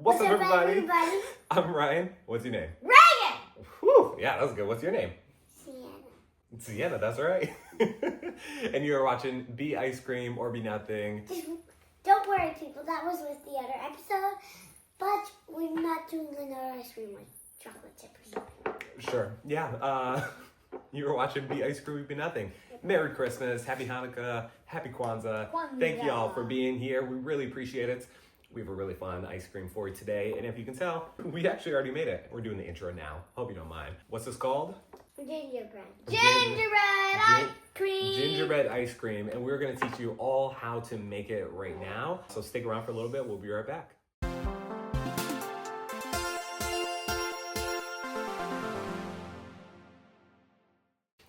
What's up, everybody? I'm Ryan. What's your name? Reagan! Whew, yeah, that was good. What's your name? Sienna. Sienna, that's right. And you are watching Be Ice Cream or Be Nothing. Don't worry, people. That was with the other episode. But we're not doing another ice cream with chocolate chip or something. Sure. Yeah. You were watching Be Ice Cream or Be Nothing. Merry Christmas. Happy Hanukkah. Happy Kwanzaa. Thank you all for being here. We really appreciate it. We have a really fun ice cream for you today. And if you can tell, we actually already made it. We're doing the intro now. Hope you don't mind. What's this called? Gingerbread. Gingerbread ice cream. Gingerbread ice cream. And we're going to teach you all how to make it right now. So stick around for a little bit. We'll be right back.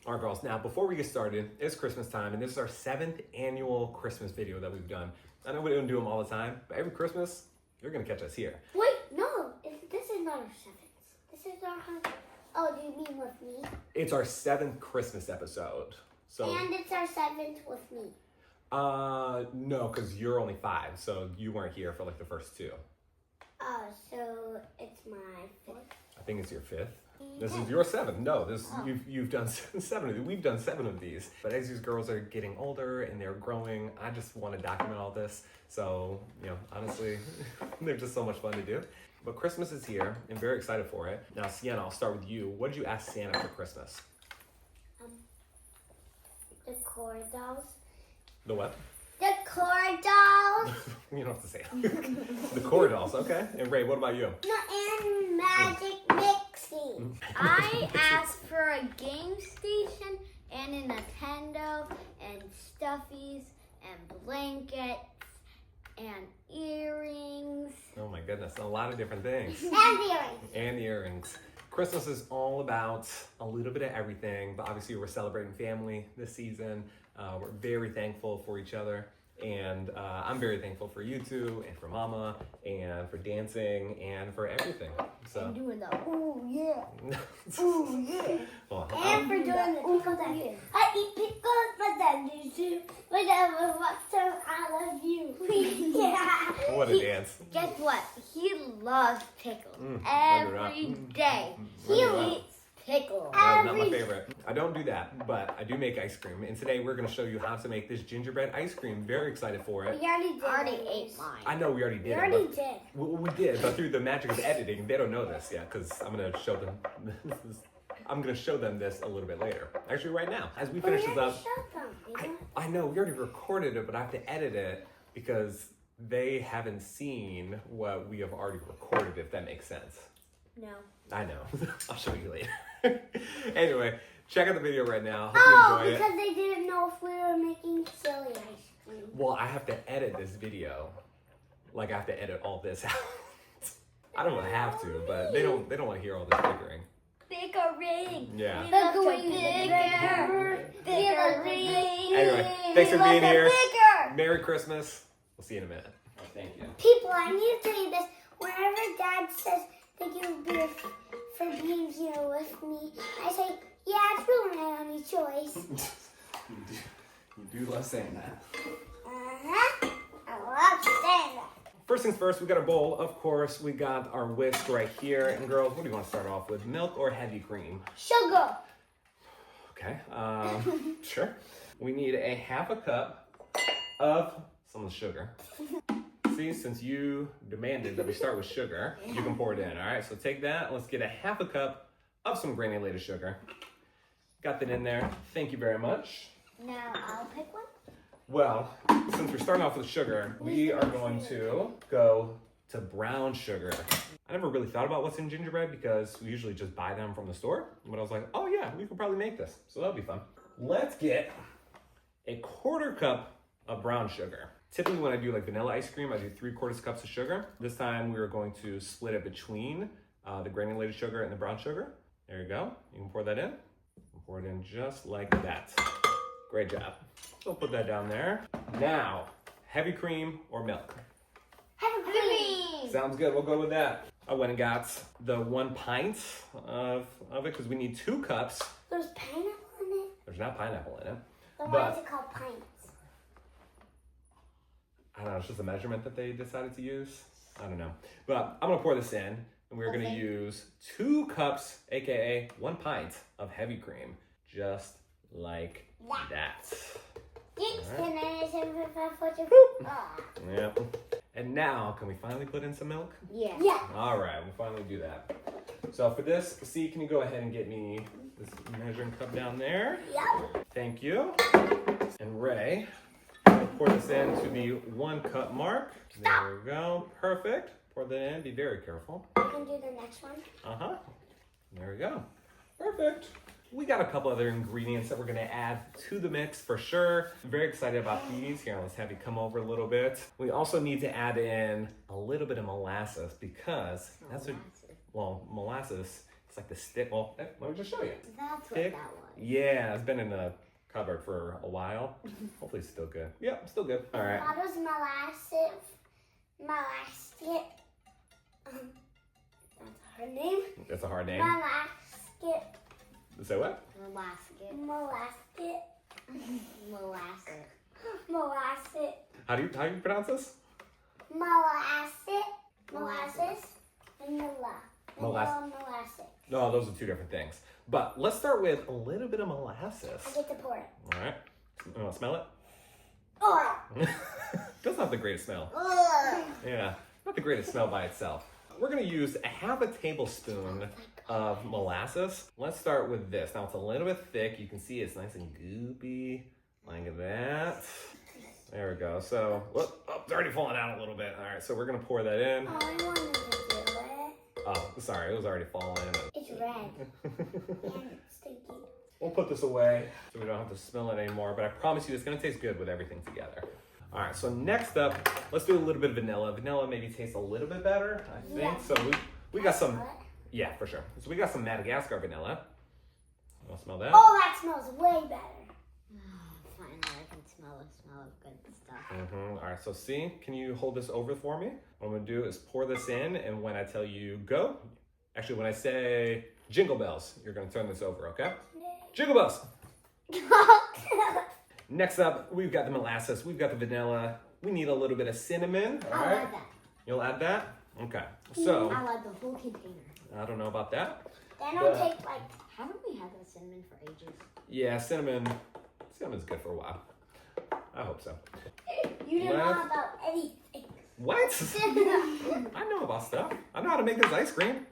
All right, girls. Now, before we get started, it's Christmas time. And this is our 7th annual Christmas video that we've done. I know we don't do them all the time, but every Christmas, you're going to catch us here. Wait, no. This is not our 7th. This is our 100th. Oh, do you mean with me? It's our 7th Christmas episode. So. And it's our 7th with me. No, because you're only 5, so you weren't here for like the first 2. Oh, so it's my 5th. I think it's your 5th. This is your 7th. No, you've done 7 of these. We've done 7 of these. But as these girls are getting older and they're growing, I just want to document all this. So, honestly, they're just so much fun to do. But Christmas is here. I'm very excited for it. Now, Sienna, I'll start with you. What did you ask Santa for Christmas? The core dolls. The what? The core dolls. You don't have to say it. The core dolls, okay. And Ray, what about you? And magic mixing. I asked for a game station and a Nintendo and stuffies and blankets and earrings. Oh my goodness, a lot of different things. And earrings. And earrings. Christmas is all about a little bit of everything, but obviously we're celebrating family this season. We're very thankful for each other. And I'm very thankful for you two, and for Mama, and for dancing, and for everything. So. And doing the ooh yeah, ooh yeah. Well, And for doing the pickle dance. I eat pickles, but then you do whatever. So I love you. Yeah. what a dance. Guess what? He loves pickles Every every day. He eats pickles. That's not my favorite. I don't do that, but I do make ice cream. And today we're going to show you how to make this gingerbread ice cream. Very excited for it. We already Ate mine. I know we already did. We already did. We did, but through the magic of editing, they don't know this yet because I'm going to show them. I'm going to show them this a little bit later. Actually, right now, as we finish this up. I know we already recorded it, but I have to edit it because they haven't seen what we have already recorded. If that makes sense. No. I know. I'll show you later. Anyway, check out the video right now. Hope you enjoy it. Because they didn't know if we were making silly ice cream. Well, I have to edit this video. Like I have to edit all this out. I don't have to, but they don't want to hear all this bickering. Bickering. Yeah. Bickering. Anyway, thanks for being here. Bigger. Merry Christmas. We'll see you in a minute. Thank you. People, I need to tell you this. Whenever Dad says thank you for being here with me, I say, yeah, it's really my only choice. You do love saying that. Uh-huh. I love saying that. First things first, we got our bowl. Of course, we got our whisk right here. And girls, what do you want to start off with? Milk or heavy cream? Sugar. Okay, sure. We need a half a cup of some sugar. See, since you demanded that we start with sugar, you can pour it in, all right? So take that, let's get a half a cup of some granulated sugar. Got that in there, thank you very much. Now I'll pick one. Well, since we're starting off with sugar, we are going to go to brown sugar. I never really thought about what's in gingerbread because we usually just buy them from the store. But I was like, oh yeah, we could probably make this. So that'll be fun. Let's get a 1/4 cup of brown sugar. Typically when I do like vanilla ice cream, I do 3/4 cups of sugar. This time we are going to split it between the granulated sugar and the brown sugar. There you go. You can pour that in. Pour it in just like that. Great job. So put that down there. Now, heavy cream or milk? Heavy cream. Sounds good. We'll go with that. I went and got the 1 pint of it because we need 2 cups. There's pineapple in it. There's not pineapple in it. Then why is it called pints? I don't know. It's just a measurement that they decided to use. I don't know. But I'm gonna pour this in, and we're gonna use 2 cups, aka 1 pint of heavy cream, just like that. Yep. And now, can we finally put in some milk? Yeah. All right, we'll finally do that. So for this, C, can you go ahead and get me this measuring cup down there? Yep. Thank you. And Ray, we'll pour this in to the 1 cup mark. There we go. Perfect. Pour that in. Be very careful. You can do the next one. Uh-huh. There we go. Perfect. We got a couple other ingredients that we're gonna add to the mix for sure. I'm very excited about these. Here, let's have you come over a little bit. We also need to add in a little bit of molasses because molasses, it's like the stick. Well, let me just show you. That's what Stick. that was. Yeah, it's been in the cupboard for a while. Hopefully it's still good. Yep, still good. All right. That was molasses. That's her name. That's a hard name. Molasses. Say what? Molasses. Molasses. How do you pronounce this? Molasses. Vanilla. Molasses. No, those are 2 different things. But let's start with a little bit of molasses. I get to pour it. All right. You want to smell it? Oh. Doesn't have the greatest smell. Yeah, not the greatest smell by itself. We're gonna use a 1/2 tablespoon of molasses. Let's start with this. Now it's a little bit thick. You can see it's nice and goopy, like that. There we go. So, it's already falling out a little bit. All right, so we're gonna pour that in. Oh, I wanted to do it. Oh, sorry, it was already falling. It's red. And it's stinky. We'll put this away so we don't have to smell it anymore, but I promise you it's gonna taste good with everything together. All right, so next up, let's do a little bit of vanilla. Vanilla maybe tastes a little bit better, I think. Yeah. So we got some, Smell it? yeah, for sure. So we got some Madagascar vanilla. You wanna smell that? Oh, that smells way better. Finally, I can smell the smell of good stuff. All right, so C, can you hold this over for me? What I'm gonna do is pour this in, and when I tell you go, actually when I say jingle bells, you're gonna turn this over, okay? Jingle bells! Next up, we've got the molasses, we've got the vanilla. We need a little bit of cinnamon, all I'll right? add that. You'll add that? Okay, so I'll add the whole container. I don't know about that. Then I'll take like. Haven't we had that cinnamon for ages? Yeah, cinnamon's good for a while. I hope so. You don't know about anything. What? I know about stuff. I know how to make this ice cream.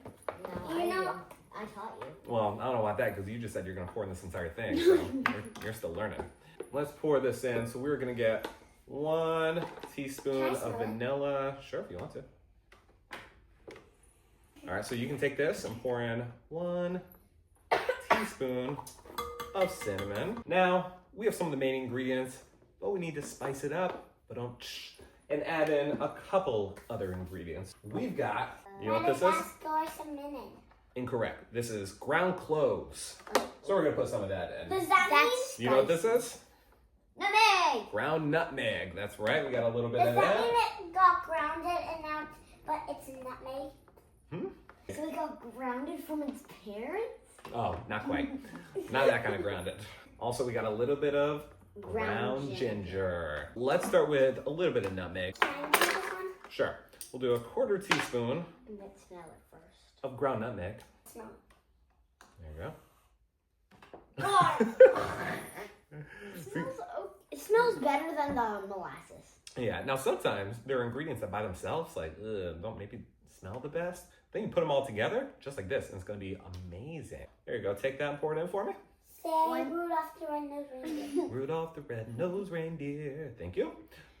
No, You know- I taught you. Well, I don't know about that because you just said you're going to pour in this entire thing, so you're still learning. Let's pour this in. So we're going to get 1 teaspoon Can I of smell it? vanilla. Sure, if you want to. All right, so you can take this and pour in 1 teaspoon of cinnamon. Now, we have some of the main ingredients, but we need to spice it up, and add in a couple other ingredients. We've got, you know what this is? Madagascar cinnamon. Incorrect. This is ground cloves. So we're gonna put some of that in. Does that That's You know what this is? Nutmeg! Ground nutmeg. That's right. We got a little bit mean? of Does that that. mean it got grounded and now, but it's nutmeg? So it got grounded from its parents? Oh, not quite. Not that kind of grounded. Also, we got a little bit of Ground ground ginger. Let's start with a little bit of nutmeg. Can I do this one? Sure. We'll do a 1/4 teaspoon Let's smell it first. of ground nutmeg. Smell. There you It smells better than the molasses. go. Yeah. Now, sometimes there are ingredients that by themselves, like, don't maybe smell the best. Then you put them all together, just like this, and it's going to be amazing. There you go. Take that and pour it in for me. Say Rudolph the Red-Nosed Reindeer. Rudolph the red-nosed reindeer. Thank you.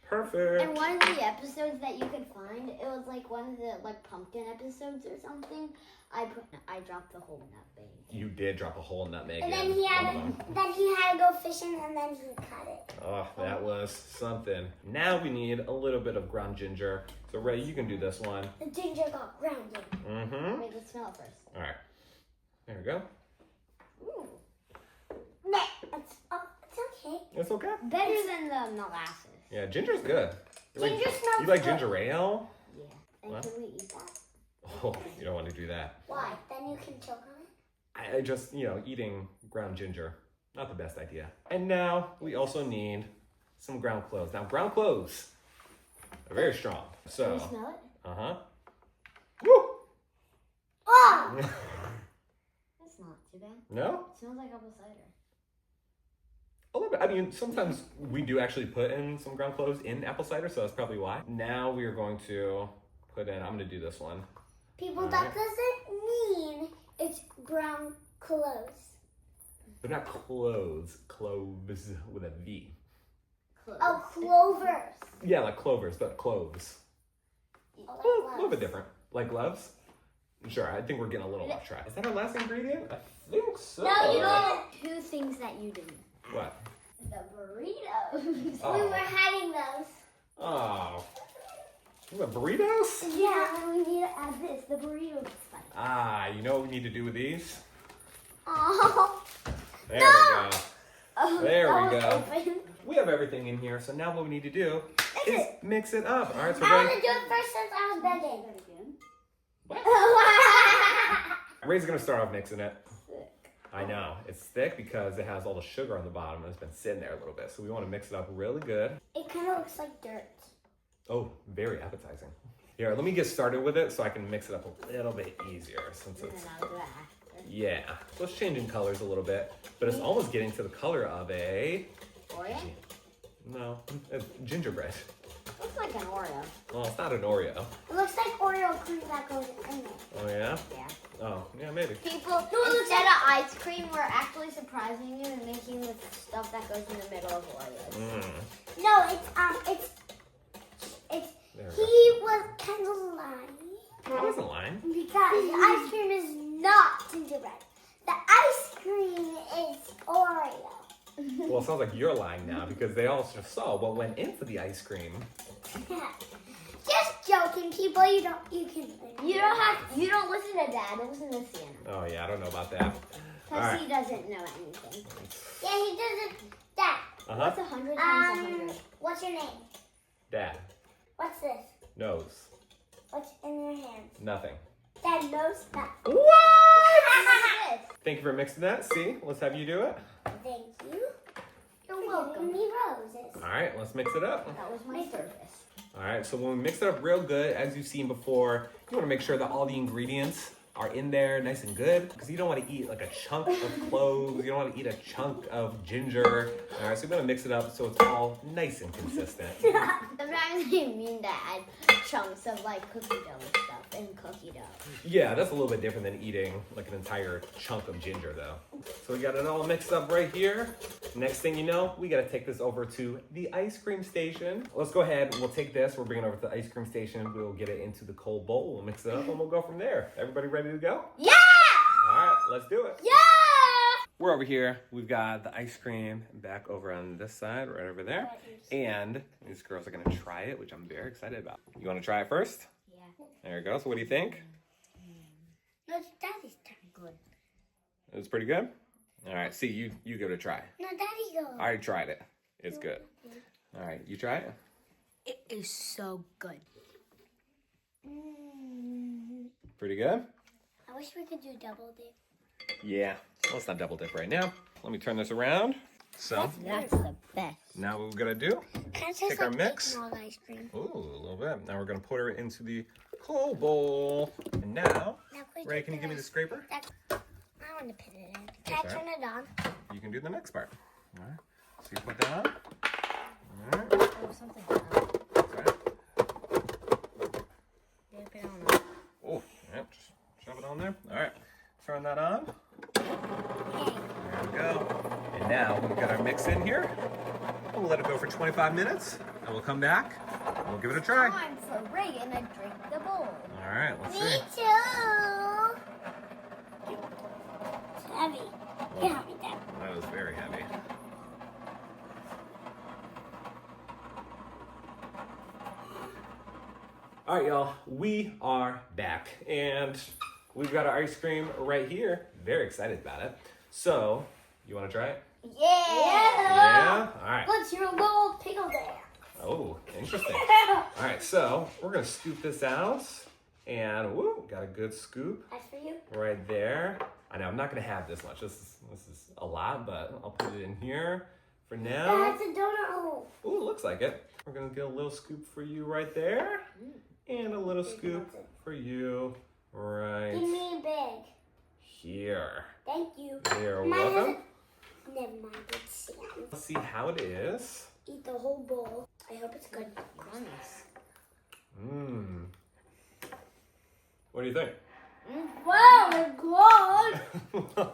Perfect. And one of the episodes that you could find, it was like one of the pumpkin episodes or something. I dropped the whole nutmeg. You did drop a whole nutmeg And in. then he had to go fishing and then he cut it. Oh, that was something. Now we need a little bit of ground ginger. So Ray, you can do this one. The ginger got grounded. Mm-hmm. Wait, let's smell it first. All right. There we go. Ooh. It's okay. It's okay. Better than the molasses. Yeah, ginger's good. Ginger smells You like good. ginger ale? Yeah. And What? can we eat that? Oh, you don't want to do that. Why? Then you can choke on it. I just, eating ground ginger, not the best idea. And now we also need some ground cloves. Now, ground cloves are very strong. Can So, we smell it? Uh-huh. Woo! Oh! That's not too bad. No? It smells like apple cider. A little bit. I mean, sometimes we do actually put in some ground cloves in apple cider, so that's probably why. Now we are going to put in, I'm going to do this one. People, that doesn't mean it's brown cloves. They're not cloves, cloves with a V. Cloves. Oh, clovers. Yeah, like clovers, but cloves. Oh, A little bit different. Like gloves? Sure, I think we're getting a little off track. Is that our last ingredient? I think so. No, you know, Two things that you didn't. What? The burritos. Oh. we were hiding those. Oh. What, burritos? Yeah, and we need to add this. The burrito spice. Ah, you know what we need to do with these? Oh. There No! we go. Oh, There that we was go. open. We have everything in here, so now what we need to do is mix it up. All right, so I we're want going to do it first since I was begging. to... Ray's going to start off mixing it. I know. It's thick because it has all the sugar on the bottom and it's been sitting there a little bit. So we want to mix it up really good. It kind of looks like dirt. Oh, very appetizing. Here, let me get started with it so I can mix it up a little bit easier since And it's... then I'll do it after. Yeah, so it's changing colors a little bit, but it's almost getting to the color of a... Oreo? No, it's gingerbread. Looks like an Oreo. Well, it's not an Oreo. It looks like Oreo cream that goes in it. Oh, yeah? Yeah. Oh, yeah, maybe. People, instead of ice cream, we're actually surprising you and making the stuff that goes in the middle of Oreos. Mm. No, There we go. he was kind of lying I wasn't lying. because the ice cream is not gingerbread. The ice cream is Oreo. Well, it sounds like you're lying now because they also saw what went into the ice cream. Just joking, people. You You don't listen to Dad. Listen to Sienna. Oh, yeah, I don't know about that. Because Alright. he doesn't know anything. Yeah, he doesn't. Dad. Uh-huh. What's 100 times 100? What's your name? Dad. What's this? Knows. What's in your hand? Nothing. Dad knows that. What? Thank you for mixing that. See, let's have you do it. Thank you. You're For welcome. giving me roses. All right, let's mix it up. That was my service. All right, so when we mix it up real good, as you've seen before, you want to make sure that all the ingredients are in there nice and good because you don't want to eat like a chunk of cloves. You don't want to eat a chunk of ginger. All right, so you're going to mix it up so it's all nice and consistent. Sometimes they mean to add chunks of like cookie dough and stuff and cookie dough. Yeah, that's a little bit different than eating like an entire chunk of ginger though. So we got it all mixed up right here. Next thing you know, we got to take this over to the ice cream station. Let's go ahead. We'll take this. We'll bring it over to the ice cream station. We'll get it into the cold bowl. We'll mix it up and we'll go from there. Everybody ready to go? Yeah! All right, let's do it. Yeah! We're over here. We've got the ice cream back over on this side, right over there. And these girls are going to try it, which I'm very excited about. You want to try it first? Yeah. There you go. So what do you think? No, it's Daddy's turn. Good. It was pretty good? All right, see, you give it a try. No, Daddy go. I already tried it. It's good. All right, you try it? It is so good. Pretty good? I wish we could do double dip. Yeah. Well, let's not double dip right now. Let me turn this around. So, That's the best. now what we're going to do, Kind of Take tastes our like mix. eggnog ice cream. ooh, a little bit. Now we're going to put her into the cold bowl. And now, Now, Ray, can you give me the scraper? I want to put it in. Can I That's all turn it on? You can do the next part. All right. So you put that on. All right. Oh, something else. That's all right. Dip it on. Oh, yep. Just shove it on there. All right. Turn that on. There we go. And now we've got our mix in here. We'll let it go for 25 minutes. And we'll come back. And we'll give it a try. Time for Reagan to drink the bowl. All right. Let's Me see. too. It's heavy. You help me, Dad. That was very heavy. All right, y'all. We are back. And we've got our ice cream right here. Very excited about it. So, you want to try it? Yeah. Yeah? All right. Put your little pickle there. Oh, interesting. All right, so we're going to scoop this out. And, woo, got a good scoop That's for you. right there. I know, I'm not going to have this much. This is a lot, but I'll put it in here for now. That's a donut hole. Ooh, looks like it. We're going to get a little scoop for you right there. And a little scoop for you right Give me a big. here. Thank you. You're Mine welcome. Never mind, it's Sam. Let's see how it is. Eat the whole bowl. I hope it's good. Nice. Mmm. What do you think? Wow, it's good.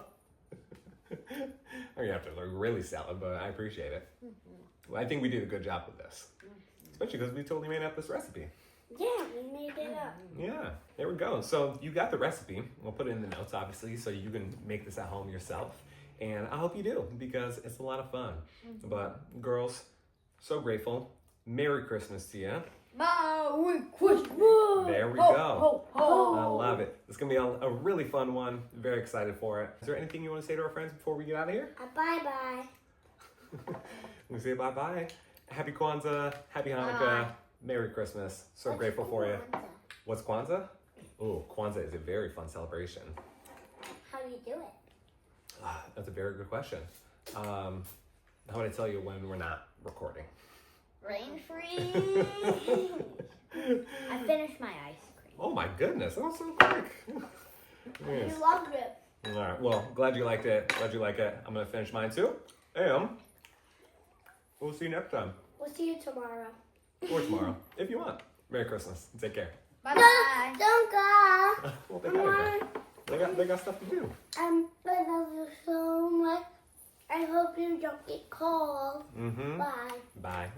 Or you have to look really salad, but I appreciate it. Well, I think we did a good job with this. Especially because we totally made up this recipe. Yeah, we made it up. Yeah, there we go. So you got the recipe. We'll put it in the notes, obviously, so you can make this at home yourself. And I hope you do, because it's a lot of fun. But girls, so grateful. Merry Christmas to you. Merry Christmas. There we Ho, go. ho, ho. I love it. It's going to be a really fun one. Very excited for it. Is there anything you want to say to our friends before we get out of here? Bye-bye. We say bye-bye. Happy Kwanzaa. Happy Hanukkah. Bye. Merry Christmas. So What's grateful for you. Kwanzaa? What's Kwanzaa? Oh, Kwanzaa is a very fun celebration. How do you do it? That's a very good question. How would I tell you when we're not recording? Rain free. I finished my ice cream. Oh my goodness, that was so quick. Yes. You loved it. All right, well, glad you liked it. Glad you like it. I'm going to finish mine too. And we'll see you next time. We'll see you tomorrow. Or tomorrow, if you want. Merry Christmas. Take care. Bye bye. Don't go. Well, they gotta go. They got stuff to do. I love you so much. I hope you don't get cold. Mm-hmm. Bye. Bye.